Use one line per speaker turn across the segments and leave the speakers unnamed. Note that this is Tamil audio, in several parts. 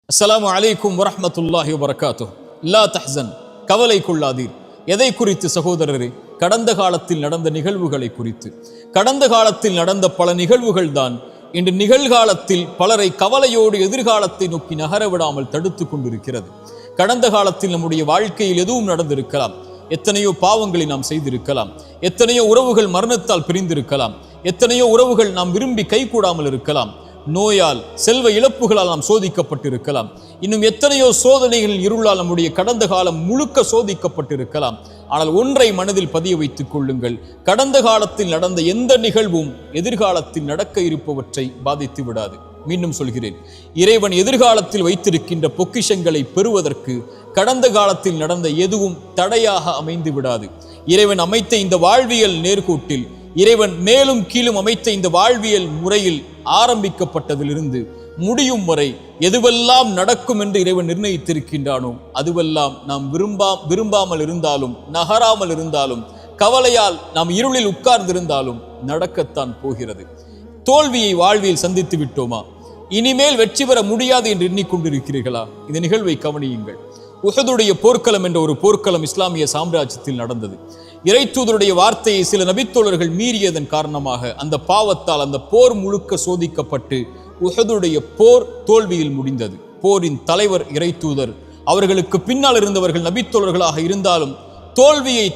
அஸ்ஸலாமு அலைக்கும் வரஹ்மத்துல்லாஹி வபரகாத்துஹு. லா தஹ்சன், கவலை கொள்ளாதீர். எதை குறித்து சகோதரரே? கடந்த காலத்தில் நடந்த நிகழ்வுகளை குறித்து. கடந்த காலத்தில் நடந்த பல நிகழ்வுகள் தான் இன்று நிகழ்காலத்தில் பலரை கவலையோடு எதிர்காலத்தை நோக்கி நகர விடாமல் தடுத்து கொண்டிருக்கிறது. கடந்த காலத்தில் நம்முடைய வாழ்க்கையில் எதுவும் நடந்திருக்கலாம். எத்தனையோ பாவங்களை நாம் செய்திருக்கலாம். எத்தனையோ உறவுகள் மரணத்தால் பிரிந்திருக்கலாம். எத்தனையோ உறவுகள் நாம் விரும்பி கைகூடாமல் இருக்கலாம். நோயால், செல்வ இழப்புகளால் நாம் சோதிக்கப்பட்டிருக்கலாம். இன்னும் எத்தனையோ சோதனைகளில் இருளால் நம்முடைய கடந்த காலம் முழுக்க சோதிக்கப்பட்டிருக்கலாம். ஆனால் ஒன்றை மனதில் பதிய வைத்துக் கொள்ளுங்கள், கடந்த காலத்தில் நடந்த எந்த நிகழ்வும் எதிர்காலத்தில் நடக்க இருப்பவற்றை பாதித்து விடாது. மீண்டும் சொல்கிறேன், இறைவன் எதிர்காலத்தில் வைத்திருக்கின்ற பொக்கிஷங்களை பெறுவதற்கு கடந்த காலத்தில் நடந்த எதுவும் தடையாக அமைந்து விடாது. இறைவன் அமைத்த இந்த வாழ்வியல் நேர்கோட்டில், இறைவன் மேலும் கீழும் அமைத்த இந்த வாழ்வியல் முறையில் ஆரம்பிக்கப்பட்டதிலிருந்து முடியும் வரை எதுவெல்லாம் நடக்கும் என்று இறைவன் நிர்ணயித்திருக்கின்றானோ அதுவெல்லாம் நாம் விரும்பாமல் இருந்தாலும், நகராமல் இருந்தாலும், கவலையால் நாம் இருளில் உட்கார்ந்திருந்தாலும் நடக்கத்தான் போகிறது. தோல்வியை வாழ்வியில் சந்தித்து விட்டோமா? இனிமேல் வெற்றி பெற முடியாது என்று எண்ணிக்கொண்டிருக்கிறீர்களா? இந்த நிகழ்வை கவனியுங்கள். உஹதுடைய போர்க்களம் என்ற ஒரு போர்க்களம் இஸ்லாமிய சாம்ராஜ்யத்தில் நடந்தது. இறைத்தூதருடைய வார்த்தையை சில நபித்தோழர்கள் மீறியதன் காரணமாக அந்த பாவத்தால் அந்த போர் முழுக்க சோதிக்கப்பட்டு உஹதுடைய போர் தோல்வியில் முடிந்தது. போரின் தலைவர் இறைத்தூதர், அவர்களுக்கு பின்னால் இருந்தவர்கள் நபித்தோழர்களாக இருந்தாலும் தோல்வியை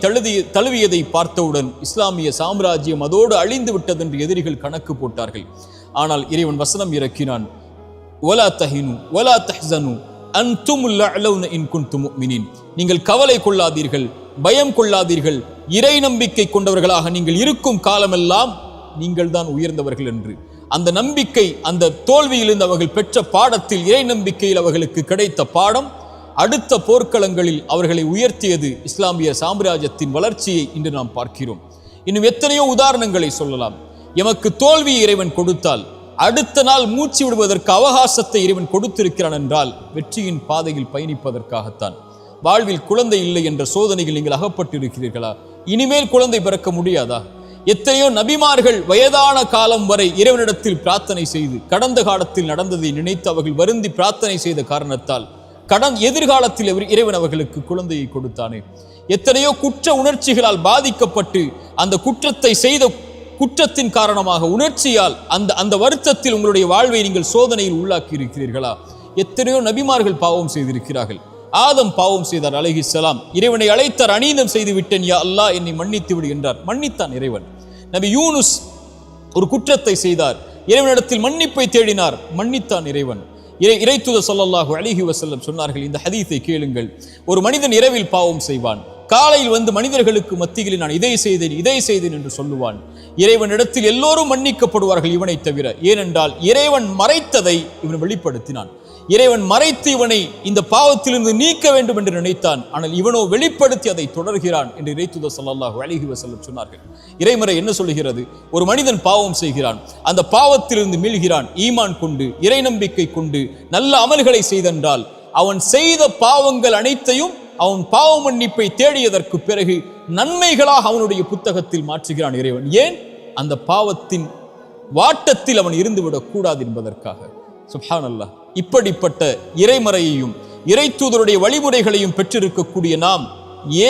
தழுவியதை பார்த்தவுடன் இஸ்லாமிய சாம்ராஜ்யம் அதோடு அழிந்து விட்டது என்று எதிரிகள் கணக்கு போட்டார்கள். ஆனால் இறைவன் வசனம் இறக்கினான், வலா தஹினு வலா தஹ்சனு அன்துமுல் அலௌன இன் குன்தும் முஃமினீன். நீங்கள் கவலை கொள்ளாதீர்கள், பயம் கொள்ளாதீர்கள், இறை நம்பிக்கை கொண்டவர்களாக நீங்கள் இருக்கும் காலமெல்லாம் நீங்கள் தான் உயர்ந்தவர்கள் என்று. அந்த நம்பிக்கை, அந்த தோல்வியிலிருந்து அவர்கள் பெற்ற பாடத்தில், இறை நம்பிக்கையில் அவர்களுக்கு கிடைத்த பாடம் அடுத்த போர்க்களங்களில் அவர்களை உயர்த்தியது. இஸ்லாமிய சாம்ராஜ்யத்தின் வளர்ச்சியை இன்று நாம் பார்க்கிறோம். இன்னும் எத்தனையோ உதாரணங்களை சொல்லலாம். எமக்கு தோல்வியை இறைவன் கொடுத்தால் அடுத்த நாள் மூச்சு விடுவதற்கு அவகாசத்தை இறைவன் கொடுத்திருக்கிறான் என்றால் வெற்றியின் பாதையில் பயணிப்பதற்காகத்தான். வாழ்வில் குழந்தை இல்லை என்ற சோதனைகள் நீங்கள் அகப்பட்டிருக்கிறீர்களா? இனிமேல் குழந்தை பிறக்க முடியாதா? எத்தனையோ நபிமார்கள் வயதான காலம் வரை இறைவனிடத்தில் பிரார்த்தனை செய்து கடந்த காலத்தில் நடந்ததை நினைத்து அவர்கள் வருந்தி பிரார்த்தனை செய்த காரணத்தால் எதிர்காலத்தில் இறைவன் அவர்களுக்கு குழந்தையை கொடுத்தானே. எத்தனையோ குற்ற உணர்ச்சிகளால் பாதிக்கப்பட்டு அந்த குற்றத்தை செய்த குற்றத்தின் காரணமாக உணர்ச்சியால் அந்த வருத்தத்தில் உங்களுடைய வாழ்வை நீங்கள் சோதனையில் உள்ளாக்கி இருக்கிறீர்களா? எத்தனையோ நபிமார்கள் பாவம் செய்திருக்கிறார்கள். ஆதம் பாவம் செய்தார் அலைஹிஸ்ஸலாம். இறைவனை அழைத்தார், அநீதம் செய்து விட்டேன் யா அல்லாஹ், என்னை மன்னித்து விடு என்றார். மன்னித்தான் இறைவன். நபி யூனுஸ் ஒரு குற்றத்தை செய்தார், இறைவனிடத்தில் மன்னிப்பை தேடினார், மன்னித்தான் இறைவன். இறைத்தூதர் ஸல்லல்லாஹு அலைஹி வஸல்லம் சொன்னார்கள், இந்த ஹதீஸை கேளுங்கள். ஒரு மனிதன் இரவில் பாவம் செய்வான், காலையில் வந்து மனிதர்களுக்கு மத்தியில் நான் இதை செய்தேன் என்று சொல்லுவான். இறைவனிடத்தில் எல்லோரும் மன்னிக்கப்படுவார்கள் இவனை தவிர. ஏனென்றால் இறைவன் மறைத்ததை இவன் வெளிப்படுத்தினான். இறைவன் மறைத்து இவனை இந்த பாவத்திலிருந்து நீக்க வேண்டும் என்று நினைத்தான். ஆனால் இவனோ வெளிப்படுத்தி அதை தொடர்கிறான் என்று இறைத்தூதர் ஸல்லல்லாஹு அலைஹி வஸல்லம் சொன்னார்கள். இறைமறை என்ன சொல்கிறது? ஒரு மனிதன் பாவம் செய்கிறான், அந்த பாவத்திலிருந்து மீள்கிறான், ஈமான் கொண்டு, இறை நம்பிக்கை கொண்டு நல்ல அமல்களை செய்தென்றால் அவன் செய்த பாவங்கள் அனைத்தையும் அவன் பாவ மன்னிப்பை தேடியதற்கு பிறகு நன்மைகளாக அவனுடைய புத்தகத்தில் மாற்றுகிறான் இறைவன். ஏன்? அந்த பாவத்தின் வாட்டத்தில் அவன் இருந்துவிடக் கூடாது என்பதற்காக. சுப்ஹானல்லாஹ். இப்படிப்பட்ட இறைமறையையும் இறைத்தூதருடைய வழிமுறைகளையும் பெற்றிருக்கக்கூடிய நாம்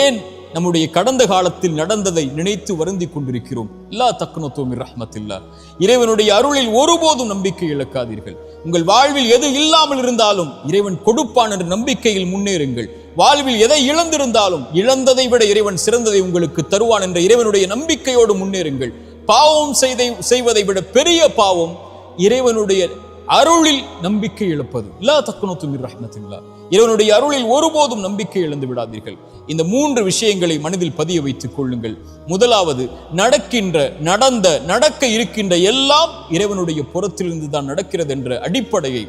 ஏன் நம்முடைய கடந்த காலத்தில் நடந்ததை நினைத்து வருந்தி கொண்டிருக்கிறோம்? லா தக்னது மின் ரஹ்மத்தில்லாஹ். இறைவனுடைய அருளில் ஒருபோதும் நம்பிக்கை இழக்காதீர்கள். உங்கள் வாழ்வில் எது இல்லாமல் இருந்தாலும் இறைவன் கொடுப்பான் என்ற நம்பிக்கையில் முன்னேறுங்கள். வாழ்வில் எதை இழந்திருந்தாலும் இழந்ததை விட இறைவன் சிறந்ததை உங்களுக்கு தருவான் என்ற இறைவனுடைய நம்பிக்கையோடு முன்னேறுங்கள். பாவம் செய்வதை விட பெரிய பாவம் இறைவனுடைய அருளில் நம்பிக்கை இழப்பது. லா தக்னது மின் ரஹ்மத்தில்லாஹ். இறைவனுடைய அருளில் ஒருபோதும் நம்பிக்கை இழந்து விடாதீர்கள். இந்த 3 விஷயங்களை மனதில் பதிய வைத்துக் கொள்ளுங்கள். முதலாவது, நடக்க இருக்கின்ற எல்லாம் இறைவனுடைய புறத்திலிருந்து தான் நடக்கிறது என்ற அடிப்படையை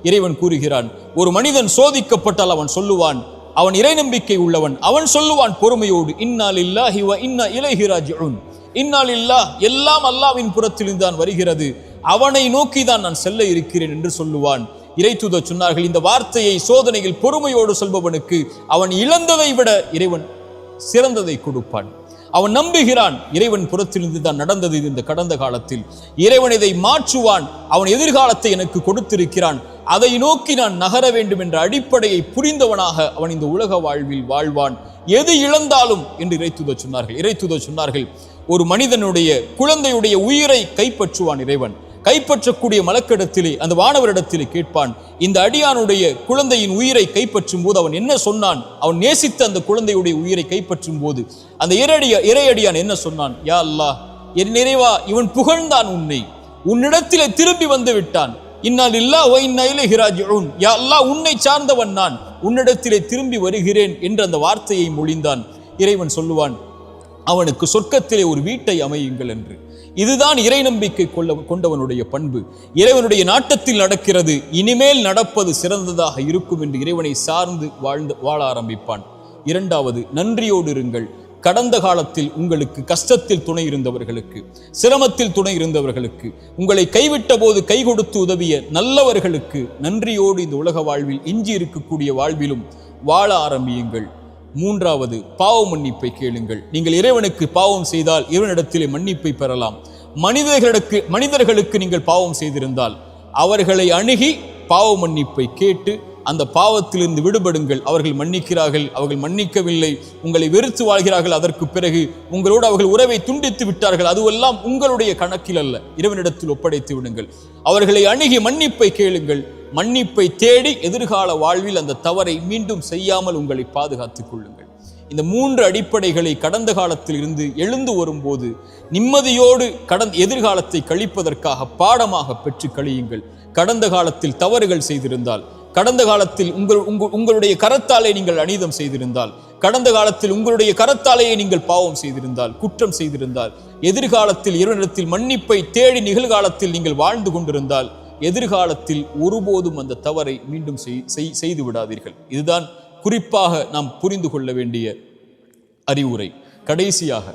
இறைவன் கூறுகிறான். ஒரு மனிதன் சோதிக்கப்பட்டால் அவன் சொல்லுவான், அவன் இறை நம்பிக்கை உள்ளவன், அவன் சொல்லுவான் பொறுமையோடு, இன்னா லில்லாஹி வ இன்னா இலைஹி ராஜிஊன். இன்னா லில்லாஹ், எல்லாம் அல்லாஹ்வின் புறத்திலிருந்து தான் வருகிறது, அவனை நோக்கி தான் நான் செல்ல இருக்கிறேன் என்று சொல்லுவான். இறைத்தூதர் சொன்னார்கள், இந்த வார்த்தையை சோதனையில் பொறுமையோடு சொல்பவனுக்கு அவன் இழந்ததை விட இறைவன் சிறந்ததை கொடுப்பான். அவன் நம்புகிறான், இறைவன் புறத்திலிருந்து தான் நடந்தது இந்த கடந்த காலத்தில், இறைவன் இதை மாற்றுவான், அவன் எதிர்காலத்தை எனக்கு கொடுத்திருக்கிறான், அதை நோக்கி நான் நகர வேண்டும் என்ற அடிப்படையை புரிந்தவனாக அவன் இந்த உலக வாழ்வில் வாழ்வான், எது இழந்தாலும் என்று இறைத்தூதர் சொன்னார்கள். ஒரு மனிதனுடைய குழந்தையுடைய உயிரை கைப்பற்றுவான் இறைவன். கைப்பற்றக்கூடிய மலக்கிடத்திலே அந்த வானவரிடத்திலே கேட்பான், இந்த அடியானுடைய குழந்தையின் உயிரை கைப்பற்றும் போது அவன் என்ன சொன்னான்? அவன் நேசித்த அந்த குழந்தையுடைய உயிரை கைப்பற்றும் போது அந்த இறையடியான் என்ன சொன்னான்? யா அல்லாஹ், என் நிறைவா, இவன் புகழ்ந்தான் உன்னை, உன்னிடத்திலே திரும்பி வந்து விட்டான். இன்னா லில்லாஹி வ இன்னா இலைஹி ராஜிஊன். யா அல்லாஹ், உன்னை சார்ந்தவன் நான், உன்னிடத்திலே திரும்பி வருகிறேன் என்ற அந்த வார்த்தையை மொழிந்தான். இறைவன் சொல்லுவான், அவனுக்கு சொர்க்கத்திலே ஒரு வீட்டை அமையுங்கள் என்று. இதுதான் இறை நம்பிக்கை கொண்டவனுடைய பண்பு. இறைவனுடைய நாட்டத்தில் நடக்கிறது, இனிமேல் நடப்பது சிறந்ததாக இருக்கும் என்று இறைவனை சார்ந்து வாழ ஆரம்பிப்பான். இரண்டாவது, நன்றியோடு இருங்கள். கடந்த காலத்தில் உங்களுக்கு கஷ்டத்தில் துணை இருந்தவர்களுக்கு, சிரமத்தில் துணை இருந்தவர்களுக்கு, உங்களை கைவிட்ட போது கை கொடுத்து உதவிய நல்லவர்களுக்கு நன்றியோடு இந்த உலக வாழ்வில், எஞ்சி இருக்கக்கூடிய வாழ்விலும் வாழ ஆரம்பியுங்கள். மூன்றாவது, பாவ மன்னிப்பை கேளுங்கள். நீங்கள் இறைவனுக்கு பாவம் செய்தால் இறைவனிடத்திலே மன்னிப்பை பெறலாம். மனிதர்களுக்கு நீங்கள் பாவம் செய்திருந்தால் அவர்களை அணுகி பாவ மன்னிப்பை கேட்டு அந்த பாவத்திலிருந்து விடுபடுங்கள். அவர்கள் மன்னிக்கிறார்கள், அவர்கள் மன்னிக்கவில்லை, உங்களை வெறுத்து வாழ்கிறார்கள், அதற்கு பிறகு உங்களோடு அவர்கள் உறவை துண்டித்து விட்டார்கள், அதுவெல்லாம் உங்களுடைய கணக்கில் அல்ல, இறைவனிடத்தில் ஒப்படைத்து விடுங்கள். அவர்களை அணுகி மன்னிப்பை கேளுங்கள். மன்னிப்பை தேடி எதிர்கால வாழ்வில் அந்த தவறை மீண்டும் செய்யாமல் உங்களை பாதுகாத்துக் கொள்ளுங்கள். இந்த மூன்று அடிப்படைகளை கடந்த காலத்தில் இருந்து எழுந்து வரும்போது நிம்மதியோடு எதிர்காலத்தை கழிப்பதற்காக பாடமாக பெற்று கழியுங்கள். கடந்த காலத்தில் தவறுகள் செய்திருந்தால், கடந்த காலத்தில் உங்களுடைய கரத்தாலே நீங்கள் அநீதம் செய்திருந்தால், கடந்த காலத்தில் உங்களுடைய கரத்தாலேயே நீங்கள் பாவம் செய்திருந்தால், குற்றம் செய்திருந்தால், எதிர்காலத்தில் இறைவனிடத்தில் மன்னிப்பை தேடி நிகழ்காலத்தில் நீங்கள் வாழ்ந்து கொண்டிருந்தால், எதிர்காலத்தில் ஒருபோதும் அந்த தவறை மீண்டும் செய்து விடாதீர்கள். இதுதான் குறிப்பாக நாம் புரிந்து கொள்ள வேண்டிய அறிவுரை. கடைசியாக,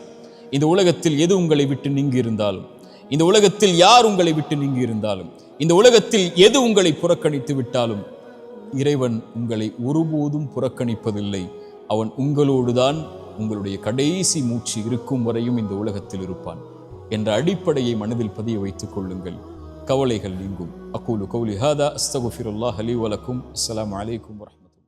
இந்த உலகத்தில் எது உங்களை விட்டு நீங்கி இருந்தாலும், இந்த உலகத்தில் யார் உங்களை விட்டு நீங்கி இருந்தாலும், இந்த உலகத்தில் எது உங்களை புறக்கணித்து விட்டாலும், இறைவன் உங்களை ஒருபோதும் புறக்கணிப்பதில்லை. அவன் உங்களோடுதான் உங்களுடைய கடைசி மூச்சு இருக்கும் வரையும் இந்த உலகத்தில் இருப்பான் என்ற அடிப்படையை மனதில் பதிய வைத்துக் கொள்ளுங்கள். கவலைகள் நீங்கும். அக்கூலு கௌலி ஹாதா அஸ்தகுஃபிருல்லாஹ் லி வ லக்கும். அஸ்ஸலாமு அலைக்கும் வரஹ்மத்துல்லாஹி.